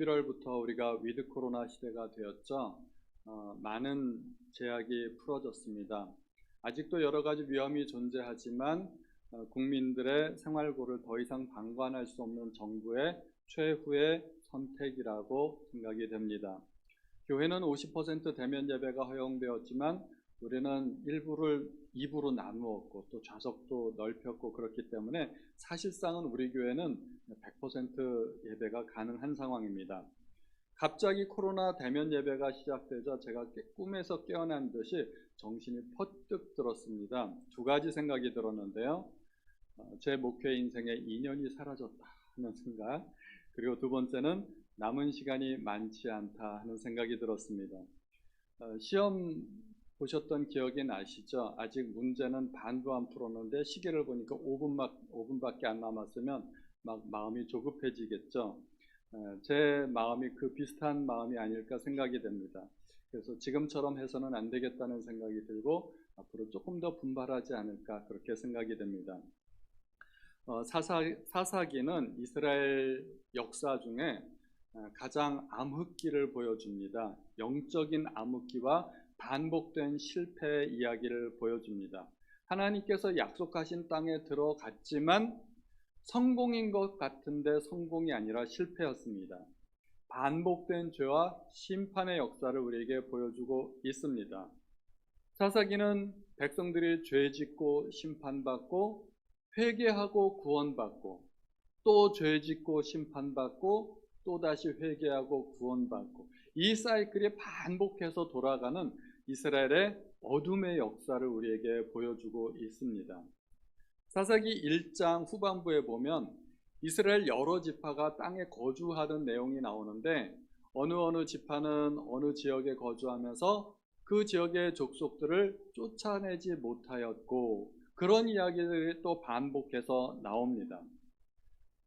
11월부터 우리가 위드 코로나 시대가 되었죠. 많은 제약이 풀어졌습니다. 아직도 여러 가지 위험이 존재하지만 국민들의 생활고를 더 이상 방관할 수 없는 정부의 최후의 선택이라고 생각이 됩니다. 교회는 50% 대면 예배가 허용되었지만 우리는 일부를 2부로 나누었고 또 좌석도 넓혔고 그렇기 때문에 사실상은 우리 교회는 100% 예배가 가능한 상황입니다. 갑자기 코로나 대면 예배가 시작되자 제가 꿈에서 깨어난 듯이 정신이 퍼뜩 들었습니다. 두 가지 생각이 들었는데요. 제 목회 인생의 2년이 사라졌다 하는 생각, 그리고 두 번째는 남은 시간이 많지 않다 하는 생각이 들었습니다. 시험 보셨던 기억이 나시죠? 아직 문제는 반도 안 풀었는데 시계를 보니까 5분밖에 안 남았으면 막 마음이 조급해지겠죠. 제 마음이 그 비슷한 마음이 아닐까 생각이 됩니다. 그래서 지금처럼 해서는 안 되겠다는 생각이 들고 앞으로 조금 더 분발하지 않을까 그렇게 생각이 됩니다. 사사기는 이스라엘 역사 중에 가장 암흑기를 보여줍니다. 영적인 암흑기와 반복된 실패 이야기를 보여줍니다. 하나님께서 약속하신 땅에 들어갔지만 성공인 것 같은데 성공이 아니라 실패였습니다. 반복된 죄와 심판의 역사를 우리에게 보여주고 있습니다. 사사기는 백성들이 죄 짓고 심판받고 회개하고 구원받고 또 죄 짓고 심판받고 또다시 회개하고 구원받고 이 사이클이 반복해서 돌아가는 이스라엘의 어둠의 역사를 우리에게 보여주고 있습니다. 사사기 1장 후반부에 보면 이스라엘 여러 지파가 땅에 거주하던 내용이 나오는데 어느 지파는 어느 지역에 거주하면서 그 지역의 족속들을 쫓아내지 못하였고 그런 이야기들이 또 반복해서 나옵니다.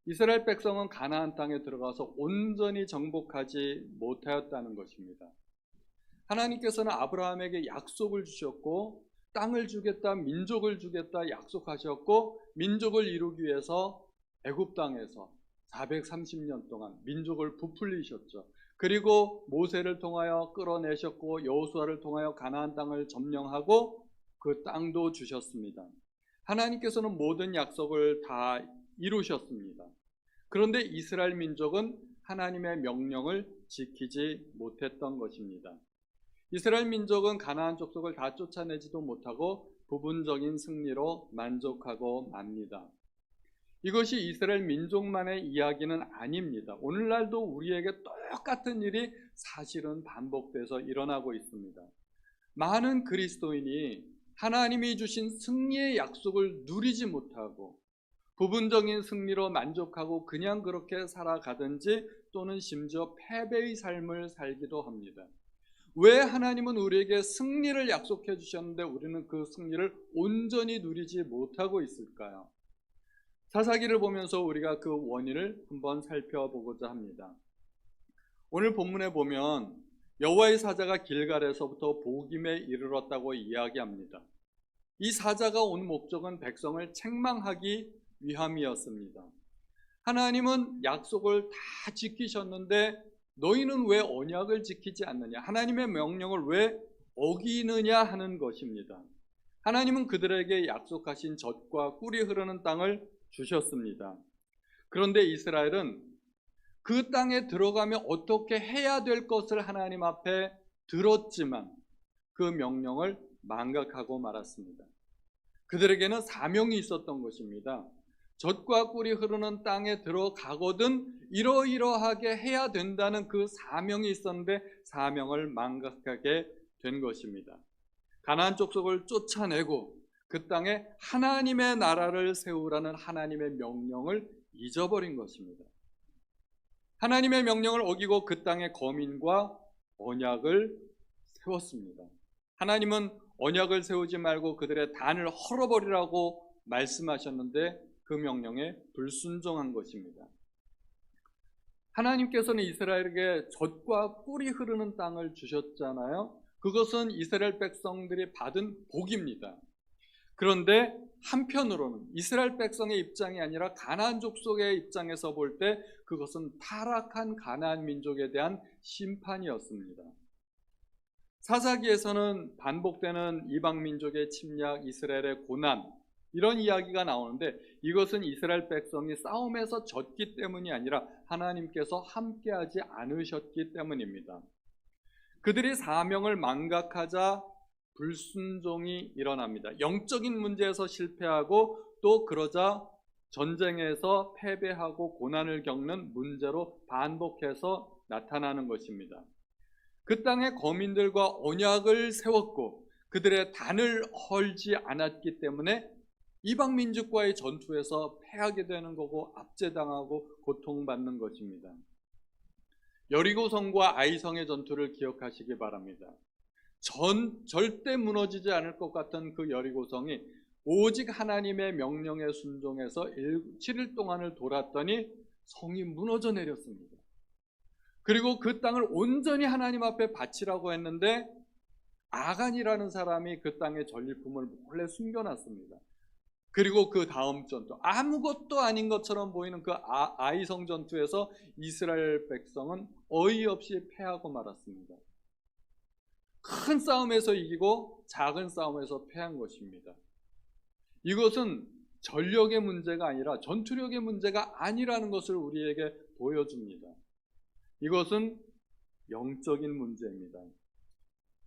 이스라엘 백성은 가나안 땅에 들어가서 온전히 정복하지 못하였다는 것입니다. 하나님께서는 아브라함에게 약속을 주셨고 땅을 주겠다, 민족을 주겠다 약속하셨고 민족을 이루기 위해서 애굽 땅에서 430년 동안 민족을 부풀리셨죠. 그리고 모세를 통하여 끌어내셨고 여호수아를 통하여 가나안 땅을 점령하고 그 땅도 주셨습니다. 하나님께서는 모든 약속을 다 이루셨습니다. 그런데 이스라엘 민족은 하나님의 명령을 지키지 못했던 것입니다. 이스라엘 민족은 가나안 족속을 다 쫓아내지도 못하고 부분적인 승리로 만족하고 맙니다. 이것이 이스라엘 민족만의 이야기는 아닙니다. 오늘날도 우리에게 똑같은 일이 사실은 반복돼서 일어나고 있습니다. 많은 그리스도인이 하나님이 주신 승리의 약속을 누리지 못하고 부분적인 승리로 만족하고 그냥 그렇게 살아가든지 또는 심지어 패배의 삶을 살기도 합니다. 왜 하나님은 우리에게 승리를 약속해 주셨는데 우리는 그 승리를 온전히 누리지 못하고 있을까요? 사사기를 보면서 우리가 그 원인을 한번 살펴보고자 합니다. 오늘 본문에 보면 여호와의 사자가 길갈에서부터 보김에 이르렀다고 이야기합니다. 이 사자가 온 목적은 백성을 책망하기 위함이었습니다. 하나님은 약속을 다 지키셨는데 너희는 왜 언약을 지키지 않느냐? 하나님의 명령을 왜 어기느냐 하는 것입니다. 하나님은 그들에게 약속하신 젖과 꿀이 흐르는 땅을 주셨습니다. 그런데 이스라엘은 그 땅에 들어가면 어떻게 해야 될 것을 하나님 앞에 들었지만 그 명령을 망각하고 말았습니다. 그들에게는 사명이 있었던 것입니다. 젖과 꿀이 흐르는 땅에 들어가거든 이러이러하게 해야 된다는 그 사명이 있었는데 사명을 망각하게 된 것입니다. 가나안 족속을 쫓아내고 그 땅에 하나님의 나라를 세우라는 하나님의 명령을 잊어버린 것입니다. 하나님의 명령을 어기고 그 땅에 거민과 언약을 세웠습니다. 하나님은 언약을 세우지 말고 그들의 단을 헐어버리라고 말씀하셨는데 그 명령에 불순종한 것입니다. 하나님께서는 이스라엘에게 젖과 꿀이 흐르는 땅을 주셨잖아요. 그것은 이스라엘 백성들이 받은 복입니다. 그런데 한편으로는 이스라엘 백성의 입장이 아니라 가나안 족속의 입장에서 볼 때 그것은 타락한 가나안 민족에 대한 심판이었습니다. 사사기에서는 반복되는 이방 민족의 침략, 이스라엘의 고난, 이런 이야기가 나오는데 이것은 이스라엘 백성이 싸움에서 졌기 때문이 아니라 하나님께서 함께하지 않으셨기 때문입니다. 그들이 사명을 망각하자 불순종이 일어납니다. 영적인 문제에서 실패하고 또 그러자 전쟁에서 패배하고 고난을 겪는 문제로 반복해서 나타나는 것입니다. 그 땅의 거민들과 언약을 세웠고 그들의 단을 헐지 않았기 때문에 이방 민족과의 전투에서 패하게 되는 거고 압제당하고 고통받는 것입니다. 여리고성과 아이성의 전투를 기억하시기 바랍니다. 절대 무너지지 않을 것 같은 그 여리고성이 오직 하나님의 명령에 순종해서 7일 동안을 돌았더니 성이 무너져 내렸습니다. 그리고 그 땅을 온전히 하나님 앞에 바치라고 했는데 아간이라는 사람이 그 땅의 전리품을 몰래 숨겨놨습니다. 그리고 그 다음 전투, 아무것도 아닌 것처럼 보이는 그 아이성 전투에서 이스라엘 백성은 어이없이 패하고 말았습니다. 큰 싸움에서 이기고 작은 싸움에서 패한 것입니다. 이것은 전력의 문제가 아니라 전투력의 문제가 아니라는 것을 우리에게 보여줍니다. 이것은 영적인 문제입니다.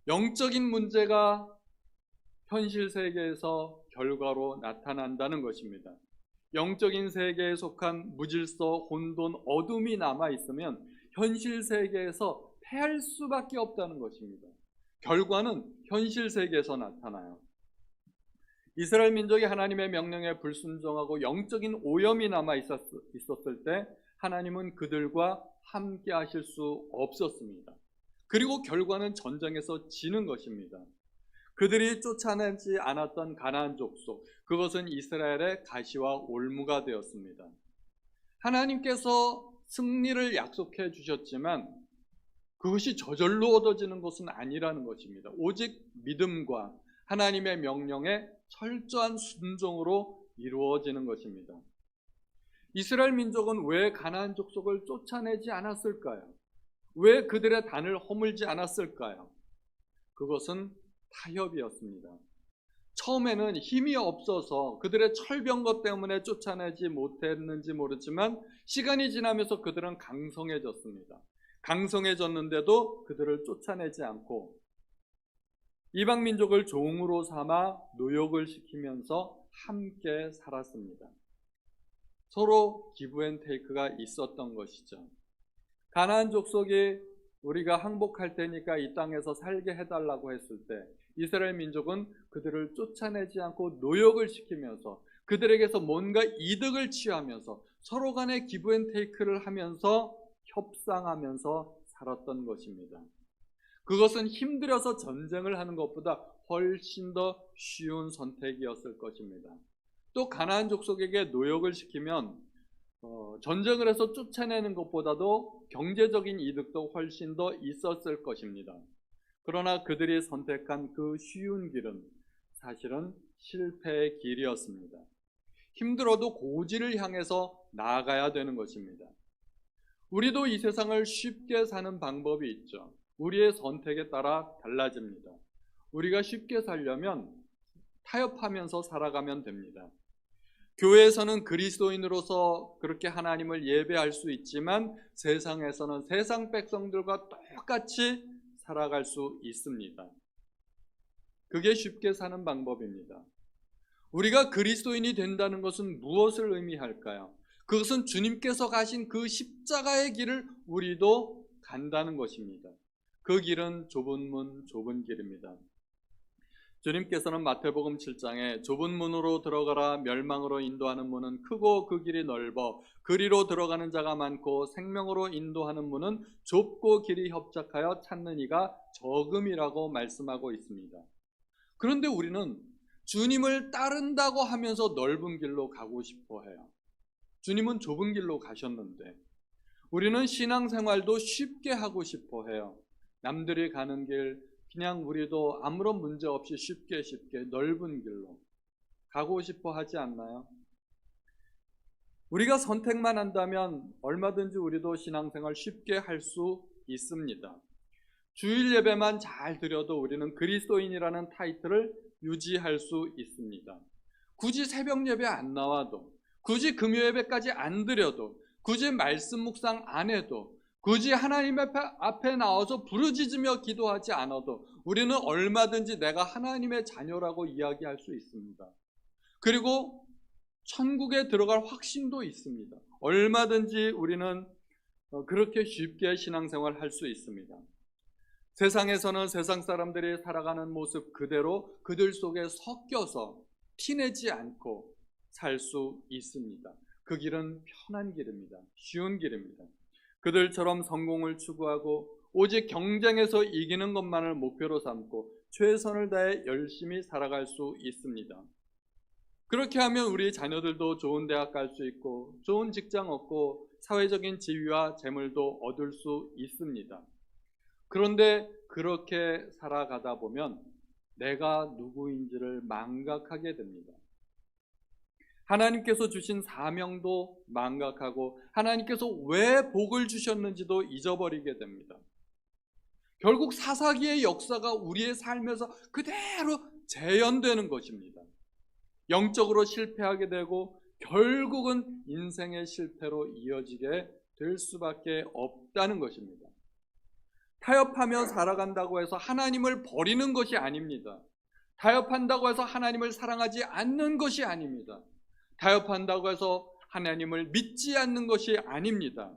영적인 문제가 현실 세계에서 결과로 나타난다는 것입니다. 영적인 세계에 속한 무질서, 혼돈, 어둠이 남아있으면 현실 세계에서 패할 수밖에 없다는 것입니다. 결과는 현실 세계에서 나타나요. 이스라엘 민족이 하나님의 명령에 불순종하고 영적인 오염이 남아 있었을 때 하나님은 그들과 함께 하실 수 없었습니다. 그리고 결과는 전쟁에서 지는 것입니다. 그들이 쫓아내지 않았던 가나안 족속, 그것은 이스라엘의 가시와 올무가 되었습니다. 하나님께서 승리를 약속해 주셨지만 그것이 저절로 얻어지는 것은 아니라는 것입니다. 오직 믿음과 하나님의 명령에 철저한 순종으로 이루어지는 것입니다. 이스라엘 민족은 왜 가나안 족속을 쫓아내지 않았을까요? 왜 그들의 단을 허물지 않았을까요? 그것은 타협이었습니다. 처음에는 힘이 없어서 그들의 철병거 때문에 쫓아내지 못했는지 모르지만 시간이 지나면서 그들은 강성해졌습니다. 강성해졌는데도 그들을 쫓아내지 않고 이방 민족을 종으로 삼아 노역을 시키면서 함께 살았습니다. 서로 기브앤테이크가 있었던 것이죠. 가나안 족속이 우리가 항복할 테니까 이 땅에서 살게 해달라고 했을 때 이스라엘 민족은 그들을 쫓아내지 않고 노역을 시키면서 그들에게서 뭔가 이득을 취하면서 서로 간에 기브앤테이크를 하면서 협상하면서 살았던 것입니다. 그것은 힘들어서 전쟁을 하는 것보다 훨씬 더 쉬운 선택이었을 것입니다. 또 가나안 족속에게 노역을 시키면 전쟁을 해서 쫓아내는 것보다도 경제적인 이득도 훨씬 더 있었을 것입니다. 그러나 그들이 선택한 그 쉬운 길은 사실은 실패의 길이었습니다. 힘들어도 고지를 향해서 나아가야 되는 것입니다. 우리도 이 세상을 쉽게 사는 방법이 있죠. 우리의 선택에 따라 달라집니다. 우리가 쉽게 살려면 타협하면서 살아가면 됩니다. 교회에서는 그리스도인으로서 그렇게 하나님을 예배할 수 있지만 세상에서는 세상 백성들과 똑같이 살아갈 수 있습니다. 그게 쉽게 사는 방법입니다. 우리가 그리스도인이 된다는 것은 무엇을 의미할까요? 그것은 주님께서 가신 그 십자가의 길을 우리도 간다는 것입니다. 그 길은 좁은 문, 좁은 길입니다. 주님께서는 마태복음 7장에 좁은 문으로 들어가라 멸망으로 인도하는 문은 크고 그 길이 넓어 그리로 들어가는 자가 많고 생명으로 인도하는 문은 좁고 길이 협착하여 찾는 이가 적음이라고 말씀하고 있습니다. 그런데 우리는 주님을 따른다고 하면서 넓은 길로 가고 싶어 해요. 주님은 좁은 길로 가셨는데 우리는 신앙생활도 쉽게 하고 싶어 해요. 남들이 가는 길 그냥 우리도 아무런 문제 없이 쉽게 넓은 길로. 가고 싶어 하지 않나요? 우리가 선택만 한다면 얼마든지 우리도 신앙생활 쉽게 할 수 있습니다. 주일 예배만 잘 드려도 우리는 그리스도인이라는 타이틀을 유지할 수 있습니다. 굳이 새벽 예배 안 나와도, 굳이 금요 예배까지 안 드려도, 굳이 말씀 묵상 안 해도, 굳이 하나님 앞에 나와서 부르짖으며 기도하지 않아도 우리는 얼마든지 내가 하나님의 자녀라고 이야기할 수 있습니다. 그리고 천국에 들어갈 확신도 있습니다. 얼마든지 우리는 그렇게 쉽게 신앙생활 할 수 있습니다. 세상에서는 세상 사람들이 살아가는 모습 그대로 그들 속에 섞여서 티내지 않고 살 수 있습니다. 그 길은 편한 길입니다. 쉬운 길입니다. 그들처럼 성공을 추구하고 오직 경쟁에서 이기는 것만을 목표로 삼고 최선을 다해 열심히 살아갈 수 있습니다. 그렇게 하면 우리 자녀들도 좋은 대학 갈 수 있고 좋은 직장 얻고 사회적인 지위와 재물도 얻을 수 있습니다. 그런데 그렇게 살아가다 보면 내가 누구인지를 망각하게 됩니다. 하나님께서 주신 사명도 망각하고 하나님께서 왜 복을 주셨는지도 잊어버리게 됩니다. 결국 사사기의 역사가 우리의 삶에서 그대로 재현되는 것입니다. 영적으로 실패하게 되고 결국은 인생의 실패로 이어지게 될 수밖에 없다는 것입니다. 타협하며 살아간다고 해서 하나님을 버리는 것이 아닙니다. 타협한다고 해서 하나님을 사랑하지 않는 것이 아닙니다. 타협한다고 해서 하나님을 믿지 않는 것이 아닙니다.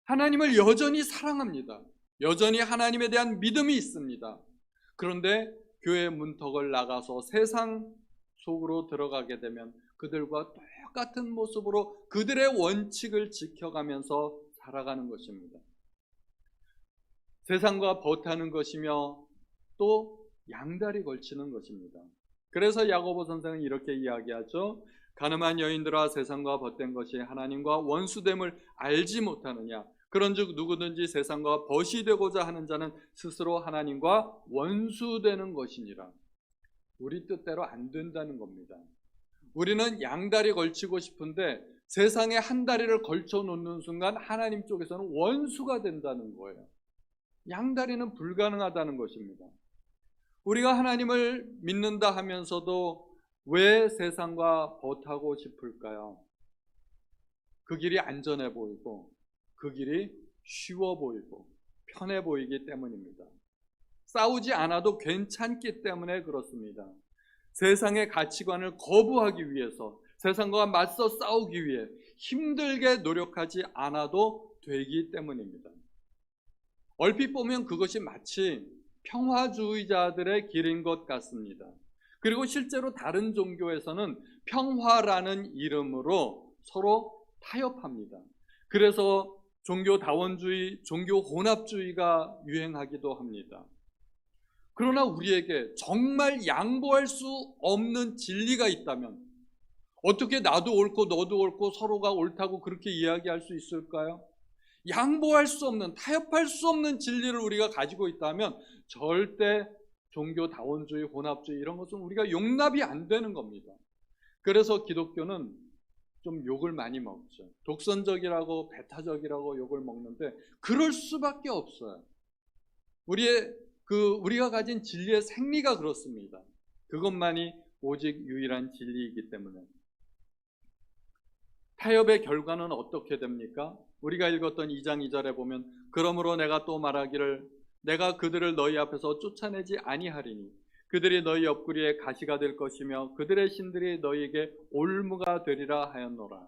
하나님을 여전히 사랑합니다. 여전히 하나님에 대한 믿음이 있습니다. 그런데 교회 문턱을 나가서 세상 속으로 들어가게 되면 그들과 똑같은 모습으로 그들의 원칙을 지켜가면서 살아가는 것입니다. 세상과 버타는 것이며 또 양다리 걸치는 것입니다. 그래서 야고보 선생은 이렇게 이야기하죠. 가늠한 여인들아 세상과 벗된 것이 하나님과 원수됨을 알지 못하느냐. 그런즉 누구든지 세상과 벗이 되고자 하는 자는 스스로 하나님과 원수되는 것이니라. 우리 뜻대로 안 된다는 겁니다. 우리는 양다리 걸치고 싶은데 세상에 한 다리를 걸쳐 놓는 순간 하나님 쪽에서는 원수가 된다는 거예요. 양다리는 불가능하다는 것입니다. 우리가 하나님을 믿는다 하면서도 왜 세상과 벗하고 싶을까요? 그 길이 안전해 보이고 그 길이 쉬워 보이고 편해 보이기 때문입니다. 싸우지 않아도 괜찮기 때문에 그렇습니다. 세상의 가치관을 거부하기 위해서 세상과 맞서 싸우기 위해 힘들게 노력하지 않아도 되기 때문입니다. 얼핏 보면 그것이 마치 평화주의자들의 길인 것 같습니다. 그리고 실제로 다른 종교에서는 평화라는 이름으로 서로 타협합니다. 그래서 종교다원주의, 종교혼합주의가 유행하기도 합니다. 그러나 우리에게 정말 양보할 수 없는 진리가 있다면 어떻게 나도 옳고 너도 옳고 서로가 옳다고 그렇게 이야기할 수 있을까요? 양보할 수 없는, 타협할 수 없는 진리를 우리가 가지고 있다면 절대 종교다원주의, 혼합주의 이런 것은 우리가 용납이 안 되는 겁니다. 그래서 기독교는 좀 욕을 많이 먹죠. 독선적이라고 배타적이라고 욕을 먹는데 그럴 수밖에 없어요. 우리가 가진 진리의 생리가 그렇습니다. 그것만이 오직 유일한 진리이기 때문에. 타협의 결과는 어떻게 됩니까? 우리가 읽었던 2장 2절에 보면 그러므로 내가 또 말하기를 내가 그들을 너희 앞에서 쫓아내지 아니하리니 그들이 너희 옆구리에 가시가 될 것이며 그들의 신들이 너희에게 올무가 되리라 하였노라.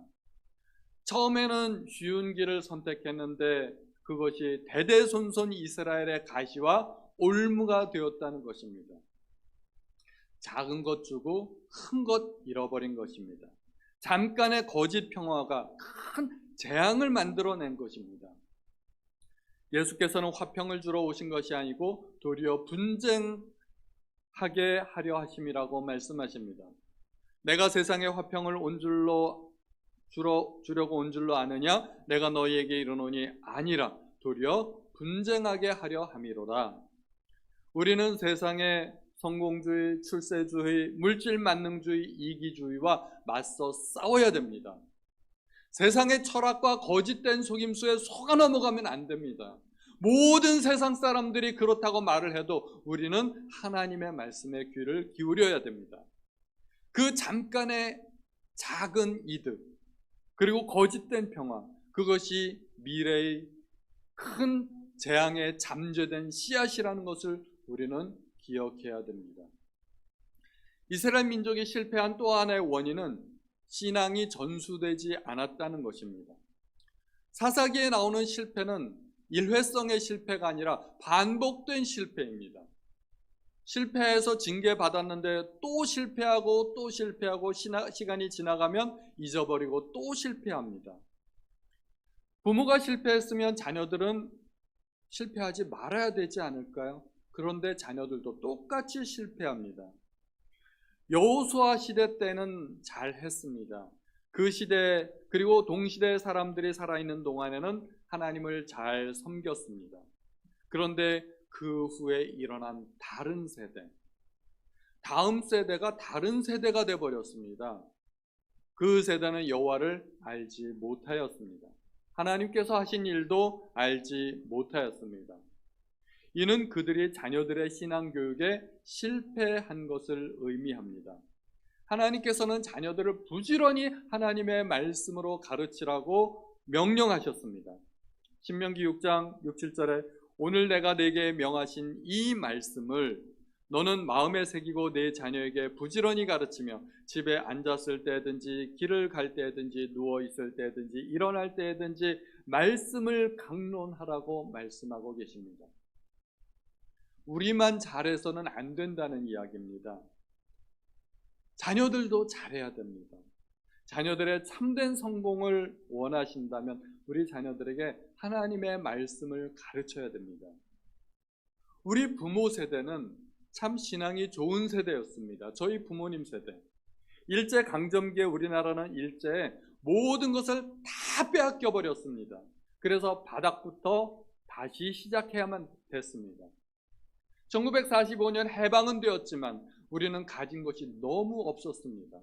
처음에는 쉬운 길을 선택했는데 그것이 대대손손 이스라엘의 가시와 올무가 되었다는 것입니다. 작은 것 주고 큰 것 잃어버린 것입니다. 잠깐의 거짓 평화가 큰 재앙을 만들어낸 것입니다. 예수께서는 화평을 주러 오신 것이 아니고 도리어 분쟁하게 하려 하심이라고 말씀하십니다. 내가 세상에 화평을 주려고 온 줄로 아느냐? 내가 너희에게 이르노니 아니라 도리어 분쟁하게 하려 함이로다. 우리는 세상에 성공주의, 출세주의, 물질 만능주의, 이기주의와 맞서 싸워야 됩니다. 세상의 철학과 거짓된 속임수에 속아 넘어가면 안 됩니다. 모든 세상 사람들이 그렇다고 말을 해도 우리는 하나님의 말씀에 귀를 기울여야 됩니다. 그 잠깐의 작은 이득, 그리고 거짓된 평화, 그것이 미래의 큰 재앙에 잠재된 씨앗이라는 것을 우리는 기억해야 됩니다. 이스라엘 민족이 실패한 또 하나의 원인은 신앙이 전수되지 않았다는 것입니다. 사사기에 나오는 실패는 일회성의 실패가 아니라 반복된 실패입니다. 실패해서 징계받았는데 또 실패하고 또 실패하고 시간이 지나가면 잊어버리고 또 실패합니다. 부모가 실패했으면 자녀들은 실패하지 말아야 되지 않을까요? 그런데 자녀들도 똑같이 실패합니다. 여호수아 시대 때는 잘했습니다. 그 시대 그리고 동시대 사람들이 살아있는 동안에는 하나님을 잘 섬겼습니다. 그런데 그 후에 일어난 다른 세대, 다음 세대가 다른 세대가 되어버렸습니다. 그 세대는 여호와를 알지 못하였습니다. 하나님께서 하신 일도 알지 못하였습니다. 이는 그들이 자녀들의 신앙교육에 실패한 것을 의미합니다. 하나님께서는 자녀들을 부지런히 하나님의 말씀으로 가르치라고 명령하셨습니다. 신명기 6장 6, 7절에 오늘 내가 내게 명하신 이 말씀을 너는 마음에 새기고 내 자녀에게 부지런히 가르치며 집에 앉았을 때든지 길을 갈 때든지 누워 있을 때든지 일어날 때든지 말씀을 강론하라고 말씀하고 계십니다. 우리만 잘해서는 안 된다는 이야기입니다. 자녀들도 잘해야 됩니다. 자녀들의 참된 성공을 원하신다면 우리 자녀들에게 하나님의 말씀을 가르쳐야 됩니다. 우리 부모 세대는 참 신앙이 좋은 세대였습니다. 저희 부모님 세대. 일제강점기에 우리나라는 일제에 모든 것을 다 빼앗겨 버렸습니다. 그래서 바닥부터 다시 시작해야만 됐습니다. 1945년 해방은 되었지만 우리는 가진 것이 너무 없었습니다.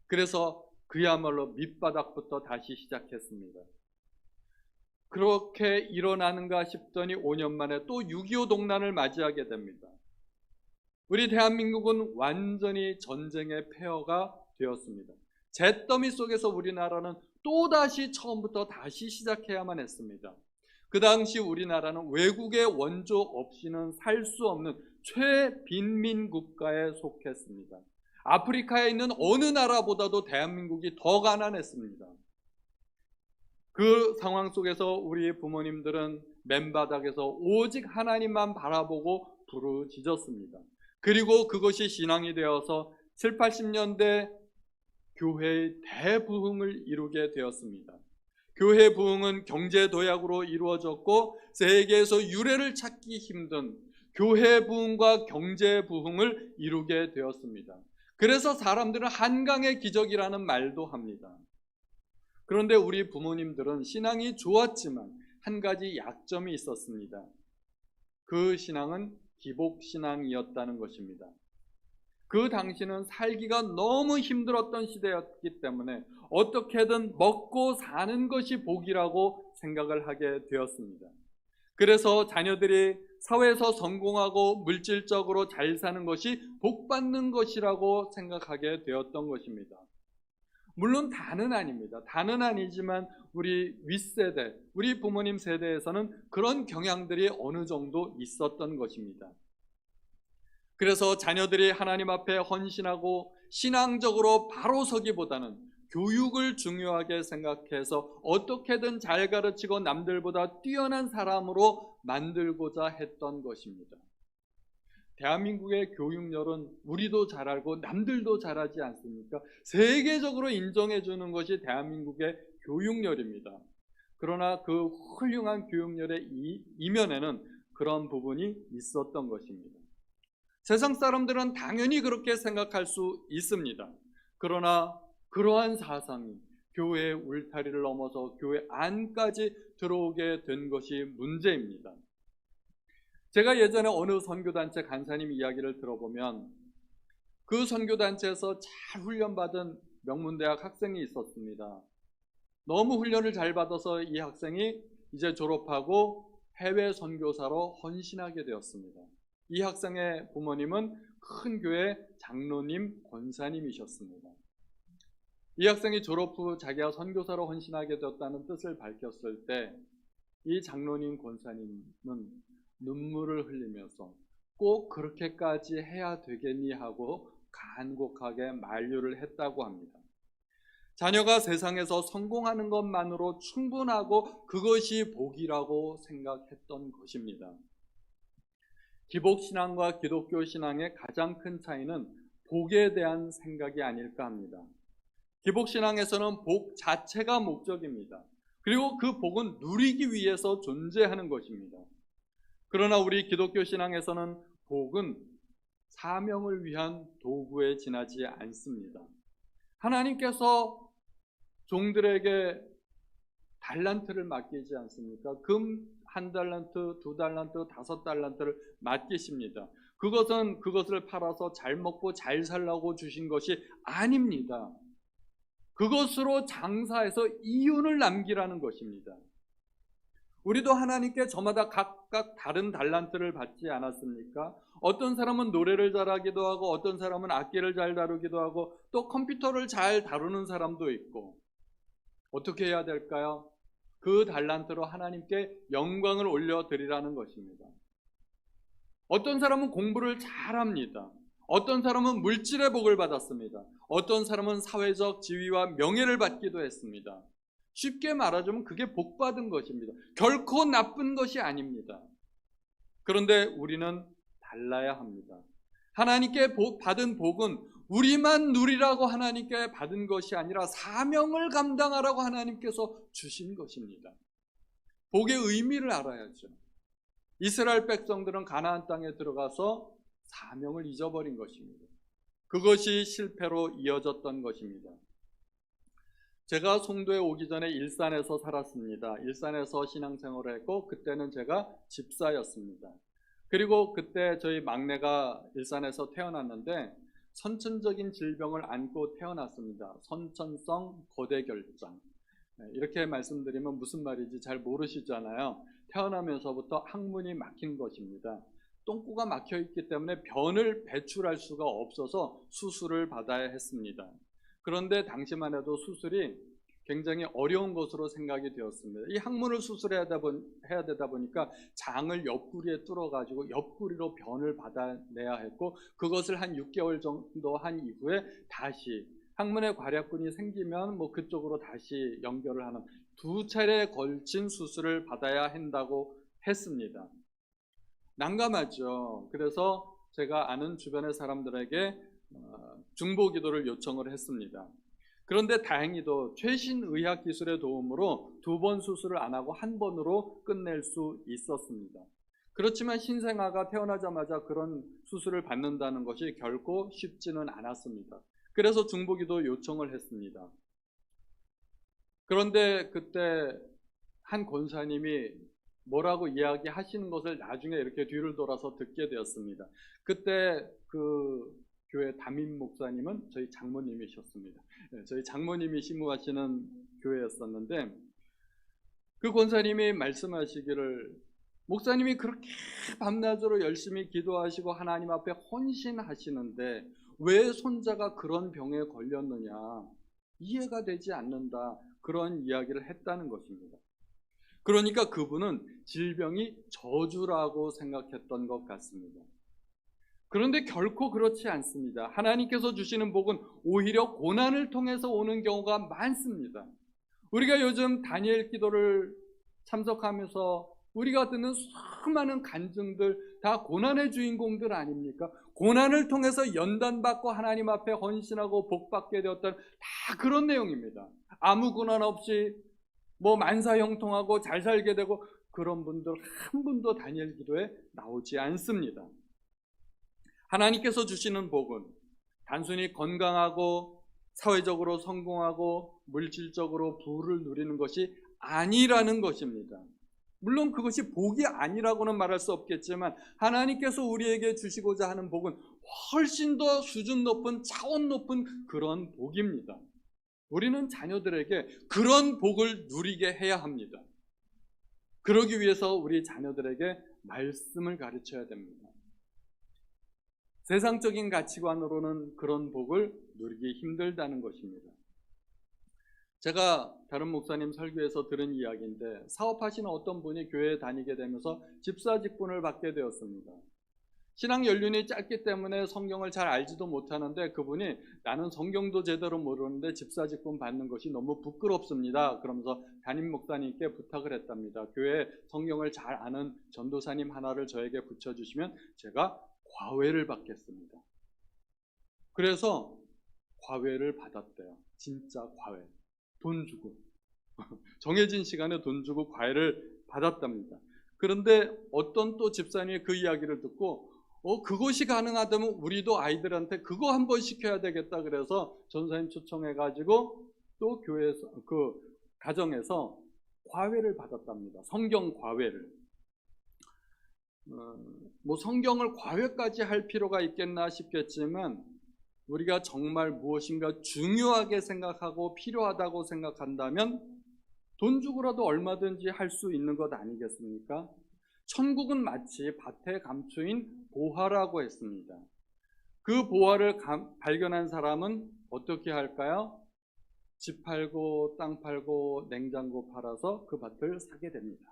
그래서 그야말로 밑바닥부터 다시 시작했습니다. 그렇게 일어나는가 싶더니 5년 만에 또 6.25 동란을 맞이하게 됩니다. 우리 대한민국은 완전히 전쟁의 폐허가 되었습니다. 잿더미 속에서 우리나라는 또다시 처음부터 다시 시작해야만 했습니다. 그 당시 우리나라는 외국의 원조 없이는 살 수 없는 최빈민 국가에 속했습니다. 아프리카에 있는 어느 나라보다도 대한민국이 더 가난했습니다. 그 상황 속에서 우리 부모님들은 맨바닥에서 오직 하나님만 바라보고 부르짖었습니다. 그리고 그것이 신앙이 되어서 7, 80년대 교회의 대부흥을 이루게 되었습니다. 교회 부흥은 경제 도약으로 이루어졌고 세계에서 유례를 찾기 힘든 교회 부흥과 경제 부흥을 이루게 되었습니다. 그래서 사람들은 한강의 기적이라는 말도 합니다. 그런데 우리 부모님들은 신앙이 좋았지만 한 가지 약점이 있었습니다. 그 신앙은 기복신앙이었다는 것입니다. 그 당시는 살기가 너무 힘들었던 시대였기 때문에 어떻게든 먹고 사는 것이 복이라고 생각을 하게 되었습니다. 그래서 자녀들이 사회에서 성공하고 물질적으로 잘 사는 것이 복받는 것이라고 생각하게 되었던 것입니다. 물론 다는 아닙니다. 다는 아니지만 우리 윗세대, 우리 부모님 세대에서는 그런 경향들이 어느 정도 있었던 것입니다. 그래서 자녀들이 하나님 앞에 헌신하고 신앙적으로 바로 서기보다는 교육을 중요하게 생각해서 어떻게든 잘 가르치고 남들보다 뛰어난 사람으로 만들고자 했던 것입니다. 대한민국의 교육열은 우리도 잘 알고 남들도 잘하지 않습니까? 세계적으로 인정해 주는 것이 대한민국의 교육열입니다. 그러나 그 훌륭한 교육열의 이면에는 그런 부분이 있었던 것입니다. 세상 사람들은 당연히 그렇게 생각할 수 있습니다. 그러나 그러한 사상이 교회의 울타리를 넘어서 교회 안까지 들어오게 된 것이 문제입니다. 제가 예전에 어느 선교단체 간사님 이야기를 들어보면 그 선교단체에서 잘 훈련받은 명문대학 학생이 있었습니다. 너무 훈련을 잘 받아서 이 학생이 이제 졸업하고 해외 선교사로 헌신하게 되었습니다. 이 학생의 부모님은 큰 교회 장로님, 권사님이셨습니다. 이 학생이 졸업 후 자기가 선교사로 헌신하게 되었다는 뜻을 밝혔을 때 이 장로님, 권사님은 눈물을 흘리면서 꼭 그렇게까지 해야 되겠니 하고 간곡하게 만류를 했다고 합니다. 자녀가 세상에서 성공하는 것만으로 충분하고 그것이 복이라고 생각했던 것입니다. 기복신앙과 기독교 신앙의 가장 큰 차이는 복에 대한 생각이 아닐까 합니다. 기복신앙에서는 복 자체가 목적입니다. 그리고 그 복은 누리기 위해서 존재하는 것입니다. 그러나 우리 기독교 신앙에서는 복은 사명을 위한 도구에 지나지 않습니다. 하나님께서 종들에게 달란트를 맡기지 않습니까? 금 1달란트, 2달란트, 5달란트를 맡기십니다. 그것을 팔아서 잘 먹고 잘 살라고 주신 것이 아닙니다. 그것으로 장사해서 이윤을 남기라는 것입니다. 우리도 하나님께 저마다 각각 다른 달란트를 받지 않았습니까? 어떤 사람은 노래를 잘하기도 하고 어떤 사람은 악기를 잘 다루기도 하고 또 컴퓨터를 잘 다루는 사람도 있고 어떻게 해야 될까요? 그 달란트로 하나님께 영광을 올려드리라는 것입니다. 어떤 사람은 공부를 잘합니다. 어떤 사람은 물질의 복을 받았습니다. 어떤 사람은 사회적 지위와 명예를 받기도 했습니다. 쉽게 말하자면 그게 복받은 것입니다. 결코 나쁜 것이 아닙니다. 그런데 우리는 달라야 합니다. 하나님께 받은 복은 우리만 누리라고 하나님께 받은 것이 아니라 사명을 감당하라고 하나님께서 주신 것입니다. 복의 의미를 알아야죠. 이스라엘 백성들은 가나안 땅에 들어가서 사명을 잊어버린 것입니다. 그것이 실패로 이어졌던 것입니다. 제가 송도에 오기 전에 일산에서 살았습니다. 일산에서 신앙생활을 했고 그때는 제가 집사였습니다. 그리고 그때 저희 막내가 일산에서 태어났는데 선천적인 질병을 안고 태어났습니다. 선천성 고대결장. 이렇게 말씀드리면 무슨 말인지 잘 모르시잖아요. 태어나면서부터 항문이 막힌 것입니다. 똥구가 막혀 있기 때문에 변을 배출할 수가 없어서 수술을 받아야 했습니다. 그런데 당시만 해도 수술이 굉장히 어려운 것으로 생각이 되었습니다. 이 항문을 수술해야 되다 보니까 장을 옆구리에 뚫어가지고 옆구리로 변을 받아내야 했고 그것을 한 6개월 정도 한 이후에 다시 항문에 괄약근이 생기면 그쪽으로 다시 연결을 하는 2차례에 걸친 수술을 받아야 한다고 했습니다. 난감하죠. 그래서 제가 아는 주변의 사람들에게 중보기도를 요청을 했습니다. 그런데 다행히도 최신 의학 기술의 도움으로 2번 수술을 안 하고 1번으로 끝낼 수 있었습니다. 그렇지만 신생아가 태어나자마자 그런 수술을 받는다는 것이 결코 쉽지는 않았습니다. 그래서 중보기도 요청을 했습니다. 그런데 그때 한 권사님이 뭐라고 이야기하시는 것을 나중에 이렇게 뒤를 돌아서 듣게 되었습니다. 그때 그 교회 담임 목사님은 저희 장모님이셨습니다. 저희 장모님이 심무하시는 교회였었는데 그 권사님이 말씀하시기를 목사님이 그렇게 밤낮으로 열심히 기도하시고 하나님 앞에 헌신하시는데 왜 손자가 그런 병에 걸렸느냐 이해가 되지 않는다 그런 이야기를 했다는 것입니다. 그러니까 그분은 질병이 저주라고 생각했던 것 같습니다. 그런데 결코 그렇지 않습니다. 하나님께서 주시는 복은 오히려 고난을 통해서 오는 경우가 많습니다. 우리가 요즘 다니엘 기도를 참석하면서 우리가 듣는 수많은 간증들 다 고난의 주인공들 아닙니까? 고난을 통해서 연단받고 하나님 앞에 헌신하고 복받게 되었던 다 그런 내용입니다. 아무 고난 없이 만사형통하고 잘 살게 되고 그런 분들 한 분도 다니엘 기도에 나오지 않습니다. 하나님께서 주시는 복은 단순히 건강하고 사회적으로 성공하고 물질적으로 부를 누리는 것이 아니라는 것입니다. 물론 그것이 복이 아니라고는 말할 수 없겠지만 하나님께서 우리에게 주시고자 하는 복은 훨씬 더 수준 높은, 차원 높은 그런 복입니다. 우리는 자녀들에게 그런 복을 누리게 해야 합니다. 그러기 위해서 우리 자녀들에게 말씀을 가르쳐야 됩니다. 세상적인 가치관으로는 그런 복을 누리기 힘들다는 것입니다. 제가 다른 목사님 설교에서 들은 이야기인데, 사업하시는 어떤 분이 교회에 다니게 되면서 집사 직분을 받게 되었습니다. 신앙 연륜이 짧기 때문에 성경을 잘 알지도 못하는데, 그분이 나는 성경도 제대로 모르는데 집사 직분 받는 것이 너무 부끄럽습니다. 그러면서 담임 목사님께 부탁을 했답니다. 교회에 성경을 잘 아는 전도사님 하나를 저에게 붙여주시면 제가 과외를 받겠습니다. 그래서 과외를 받았대요. 진짜 과외. 돈 주고 정해진 시간에 돈 주고 과외를 받았답니다. 그런데 어떤 또 집사님이 그 이야기를 듣고 그것이 가능하다면 우리도 아이들한테 그거 한번 시켜야 되겠다, 그래서 전사님 초청해가지고 또 교회에서, 그 가정에서 과외를 받았답니다. 성경 과외를. 뭐 성경을 과외까지 할 필요가 있겠나 싶겠지만, 우리가 정말 무엇인가 중요하게 생각하고 필요하다고 생각한다면 돈 주고라도 얼마든지 할 수 있는 것 아니겠습니까? 천국은 마치 밭에 감추인 보화라고 했습니다. 그 보화를 발견한 사람은 어떻게 할까요? 집 팔고 땅 팔고 냉장고 팔아서 그 밭을 사게 됩니다.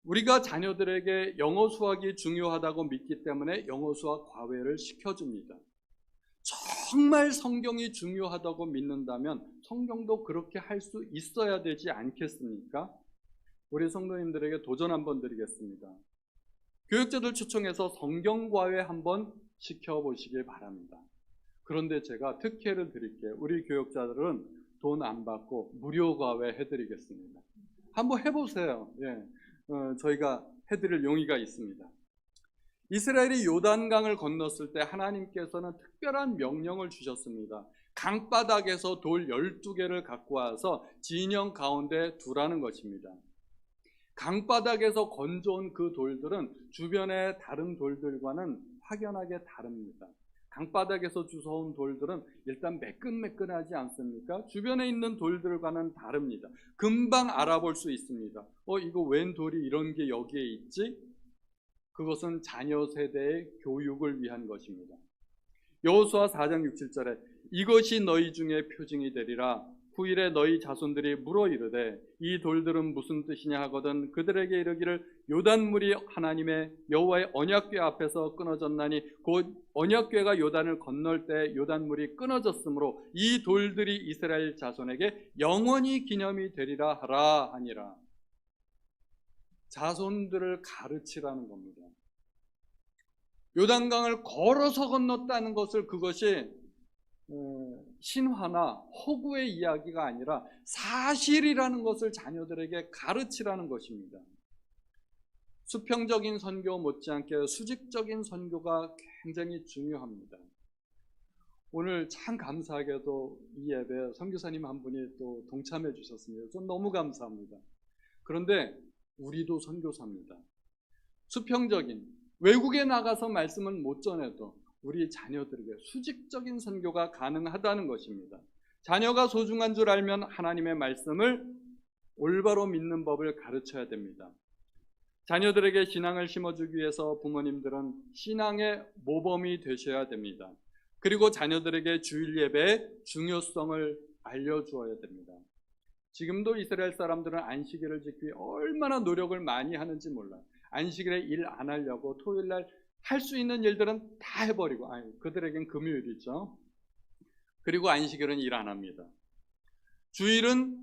우리가 자녀들에게 영어 수학이 중요하다고 믿기 때문에 영어 수학 과외를 시켜줍니다. 정말 성경이 중요하다고 믿는다면 성경도 그렇게 할 수 있어야 되지 않겠습니까? 우리 성도님들에게 도전 한번 드리겠습니다. 교육자들 초청해서 성경 과외 한번 시켜보시길 바랍니다. 그런데 제가 특혜를 드릴게요. 우리 교육자들은 돈 안 받고 무료 과외 해드리겠습니다. 한번 해보세요. 저희가 해드릴 용의가 있습니다. 이스라엘이 요단강을 건넜을 때 하나님께서는 특별한 명령을 주셨습니다. 강바닥에서 돌 12개를 갖고 와서 진영 가운데 두라는 것입니다. 강바닥에서 건져온 그 돌들은 주변의 다른 돌들과는 확연하게 다릅니다. 강바닥에서 주워온 돌들은 일단 매끈매끈하지 않습니까? 주변에 있는 돌들과는 다릅니다. 금방 알아볼 수 있습니다. 이거 웬 돌이 이런 게 여기에 있지? 그것은 자녀 세대의 교육을 위한 것입니다. 여호수아 4장 6, 7절에 이것이 너희 중에 표징이 되리라. 후일에 너희 자손들이 물어 이르되 이 돌들은 무슨 뜻이냐 하거든 그들에게 이르기를 요단물이 하나님의 여호와의 언약궤 앞에서 끊어졌나니 곧 언약궤가 요단을 건널 때 요단물이 끊어졌으므로 이 돌들이 이스라엘 자손에게 영원히 기념이 되리라 하라 하니라. 자손들을 가르치라는 겁니다. 요단강을 걸어서 건넜다는 것을, 그것이 신화나 허구의 이야기가 아니라 사실이라는 것을 자녀들에게 가르치라는 것입니다. 수평적인 선교 못지않게 수직적인 선교가 굉장히 중요합니다. 오늘 참 감사하게도 이 예배에 선교사님 한 분이 또 동참해 주셨습니다. 전 너무 감사합니다. 그런데 우리도 선교사입니다. 수평적인, 외국에 나가서 말씀을 못 전해도 우리 자녀들에게 수직적인 선교가 가능하다는 것입니다. 자녀가 소중한 줄 알면 하나님의 말씀을 올바로 믿는 법을 가르쳐야 됩니다. 자녀들에게 신앙을 심어주기 위해서 부모님들은 신앙의 모범이 되셔야 됩니다. 그리고 자녀들에게 주일 예배의 중요성을 알려주어야 됩니다. 지금도 이스라엘 사람들은 안식일을 지키기 얼마나 노력을 많이 하는지 몰라요. 안식일에 일 안 하려고 토요일날 할 수 있는 일들은 다 해버리고, 그들에겐 금요일이죠. 그리고 안식일은 일 안 합니다. 주일은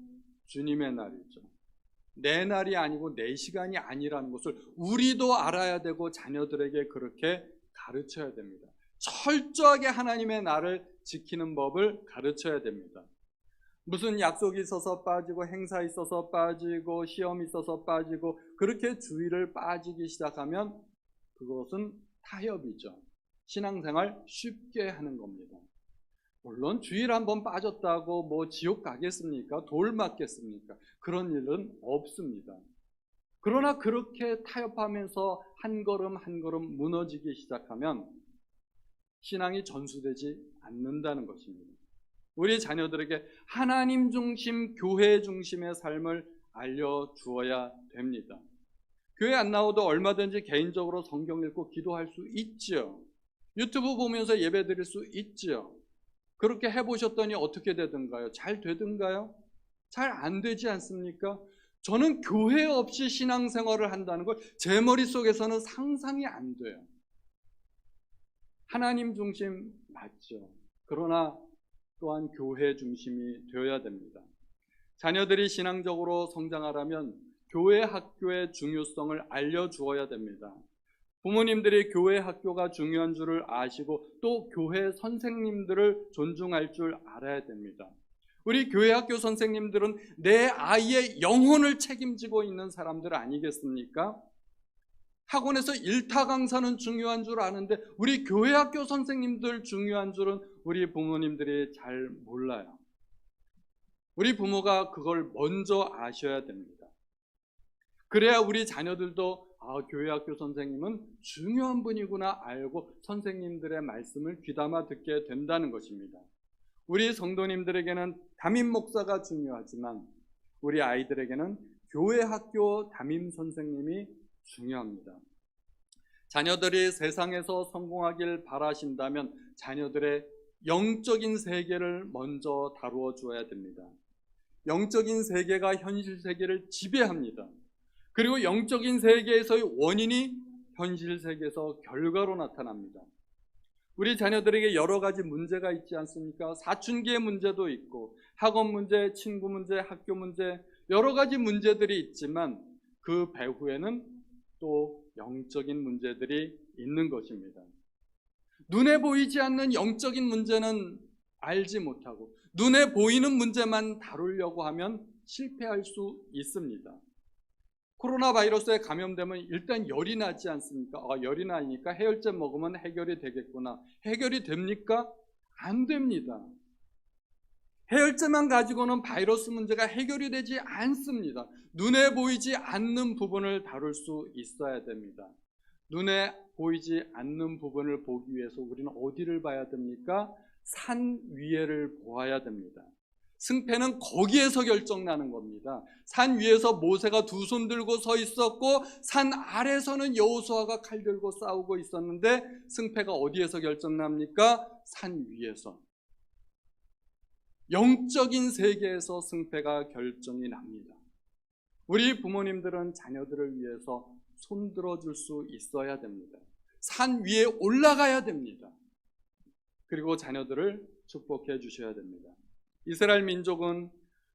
주님의 날이죠. 내 날이 아니고 내 시간이 아니라는 것을 우리도 알아야 되고 자녀들에게 그렇게 가르쳐야 됩니다. 철저하게 하나님의 날을 지키는 법을 가르쳐야 됩니다. 무슨 약속이 있어서 빠지고 행사 있어서 빠지고 시험이 있어서 빠지고 그렇게 주일을 빠지기 시작하면 그것은 타협이죠. 신앙생활 쉽게 하는 겁니다. 물론 주일 한번 빠졌다고 뭐 지옥 가겠습니까? 돌 맞겠습니까? 그런 일은 없습니다. 그러나 그렇게 타협하면서 한 걸음 한 걸음 무너지기 시작하면 신앙이 전수되지 않는다는 것입니다. 우리 자녀들에게 하나님 중심, 교회 중심의 삶을 알려주어야 됩니다. 교회 안 나오도 얼마든지 개인적으로 성경 읽고 기도할 수 있죠. 유튜브 보면서 예배 드릴 수 있죠. 그렇게 해보셨더니 어떻게 되던가요? 잘 되던가요? 잘 안 되지 않습니까? 저는 교회 없이 신앙생활을 한다는 걸 제 머릿속에서는 상상이 안 돼요. 하나님 중심 맞죠. 그러나 또한 교회 중심이 되어야 됩니다. 자녀들이 신앙적으로 성장하려면 교회 학교의 중요성을 알려주어야 됩니다. 부모님들이 교회 학교가 중요한 줄을 아시고 또 교회 선생님들을 존중할 줄 알아야 됩니다. 우리 교회 학교 선생님들은 내 아이의 영혼을 책임지고 있는 사람들 아니겠습니까? 학원에서 일타 강사는 중요한 줄 아는데 우리 교회 학교 선생님들 중요한 줄은 우리 부모님들이 잘 몰라요. 우리 부모가 그걸 먼저 아셔야 됩니다. 그래야 우리 자녀들도 교회 학교 선생님은 중요한 분이구나 알고 선생님들의 말씀을 귀담아 듣게 된다는 것입니다. 우리 성도님들에게는 담임 목사가 중요하지만 우리 아이들에게는 교회 학교 담임 선생님이 중요합니다. 자녀들이 세상에서 성공하길 바라신다면 자녀들의 영적인 세계를 먼저 다루어 주어야 됩니다. 영적인 세계가 현실 세계를 지배합니다. 그리고 영적인 세계에서의 원인이 현실 세계에서 결과로 나타납니다. 우리 자녀들에게 여러 가지 문제가 있지 않습니까? 사춘기의 문제도 있고 학원 문제, 친구 문제, 학교 문제 여러 가지 문제들이 있지만 그 배후에는 또 영적인 문제들이 있는 것입니다. 눈에 보이지 않는 영적인 문제는 알지 못하고 눈에 보이는 문제만 다루려고 하면 실패할 수 있습니다. 코로나 바이러스에 감염되면 일단 열이 나지 않습니까? 열이 나니까 해열제 먹으면 해결이 되겠구나. 해결이 됩니까? 안 됩니다. 해열제만 가지고는 바이러스 문제가 해결이 되지 않습니다. 눈에 보이지 않는 부분을 다룰 수 있어야 됩니다. 눈에 보이지 않는 부분을 보기 위해서 우리는 어디를 봐야 됩니까? 산 위에를 보아야 됩니다. 승패는 거기에서 결정나는 겁니다. 산 위에서 모세가 두 손 들고 서 있었고 산 아래서는 여호수아가 칼 들고 싸우고 있었는데 승패가 어디에서 결정납니까? 산 위에서. 영적인 세계에서 승패가 결정이 납니다. 우리 부모님들은 자녀들을 위해서 손들어 줄 수 있어야 됩니다. 산 위에 올라가야 됩니다. 그리고 자녀들을 축복해 주셔야 됩니다. 이스라엘 민족은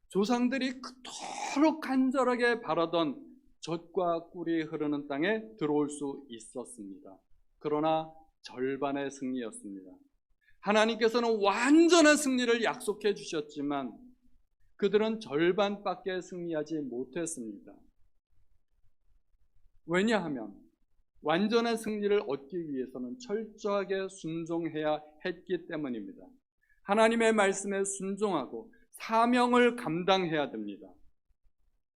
조상들이 그토록 간절하게 바라던 젖과 꿀이 흐르는 땅에 들어올 수 있었습니다. 그러나 절반의 승리였습니다. 하나님께서는 완전한 승리를 약속해 주셨지만 그들은 절반밖에 승리하지 못했습니다. 왜냐하면 완전한 승리를 얻기 위해서는 철저하게 순종해야 했기 때문입니다. 하나님의 말씀에 순종하고 사명을 감당해야 됩니다.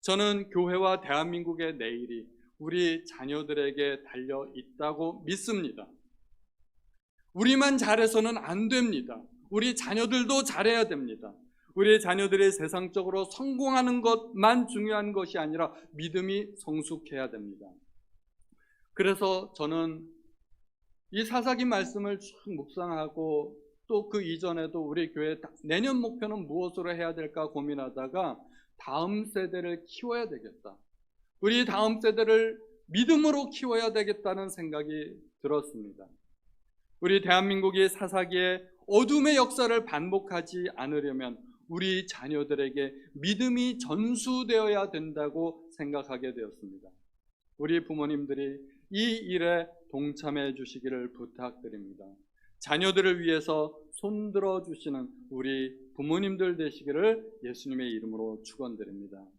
저는 교회와 대한민국의 내일이 우리 자녀들에게 달려 있다고 믿습니다. 우리만 잘해서는 안 됩니다. 우리 자녀들도 잘해야 됩니다. 우리 자녀들이 세상적으로 성공하는 것만 중요한 것이 아니라 믿음이 성숙해야 됩니다. 그래서 저는 이 사사기 말씀을 쭉 묵상하고 또 그 이전에도 우리 교회 내년 목표는 무엇으로 해야 될까 고민하다가 다음 세대를 키워야 되겠다. 우리 다음 세대를 믿음으로 키워야 되겠다는 생각이 들었습니다. 우리 대한민국이 사사기의 어둠의 역사를 반복하지 않으려면 우리 자녀들에게 믿음이 전수되어야 된다고 생각하게 되었습니다. 우리 부모님들이 이 일에 동참해 주시기를 부탁드립니다. 자녀들을 위해서 손들어 주시는 우리 부모님들 되시기를 예수님의 이름으로 축원드립니다.